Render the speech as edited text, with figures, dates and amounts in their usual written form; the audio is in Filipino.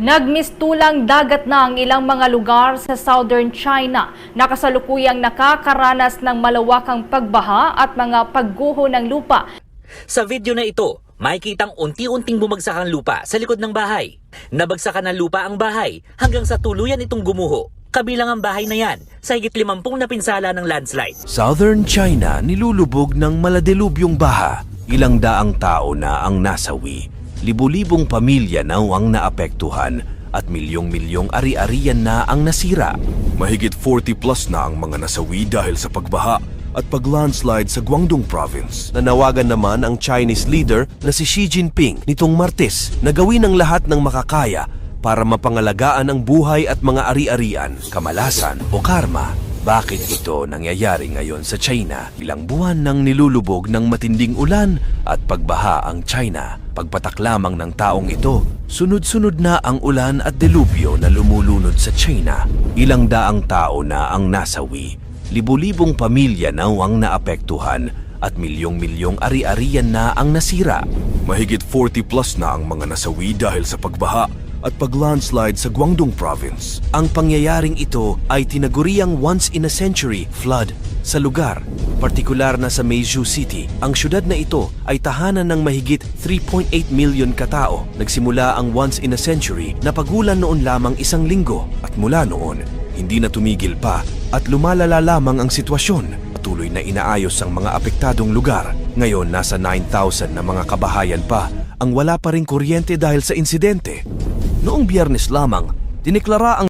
Nagmistulang dagat na ang ilang mga lugar sa southern China na kasalukuyang nakakaranas ng malawakang pagbaha at mga pagguho ng lupa. Sa video na ito, makikitang unti-unting bumagsak ang lupa sa likod ng bahay. Nabagsakan ng lupa ang bahay hanggang sa tuluyan itong gumuho. Kabilang ang bahay na yan sa higit 50 na pinsala ng landslide. Southern China nilulubog ng maladilubyong baha. Ilang daang tao na ang nasawi. Libu-libong pamilya na ang naapektuhan at milyong-milyong ari-arian na ang nasira. Mahigit 40 plus na ang mga nasawi dahil sa pagbaha at paglandslide sa Guangdong Province. Nanawagan naman ang Chinese leader na si Xi Jinping nitong Martes na gawin ang lahat ng makakaya para mapangalagaan ang buhay at mga ari-arian, kamalasan o karma. Bakit ito nangyayari ngayon sa China? Ilang buwan nang nilulubog ng matinding ulan at pagbaha ang China. Pagpatak lamang ng taong ito, sunod-sunod na ang ulan at delubyo na lumulunod sa China. Ilang daang tao na ang nasawi. Libu-libong pamilya na ang naapektuhan at milyong-milyong ari-arian na ang nasira. Mahigit 40 plus na ang mga nasawi dahil sa pagbaha at paglandslide sa Guangdong Province. Ang pangyayaring ito ay tinaguriang once-in-a-century flood sa lugar, partikular na sa Meizhou City. Ang syudad na ito ay tahanan ng mahigit 3.8 million katao. Nagsimula ang once-in-a-century na pagulan noon lamang 1 linggo at mula noon, hindi na tumigil pa at lumalala lamang ang sitwasyon. Patuloy na inaayos ang mga apektadong lugar. Ngayon, nasa 9,000 na mga kabahayan pa ang wala pa ring kuryente dahil sa insidente. Noong Biyernes lamang, dineklara ang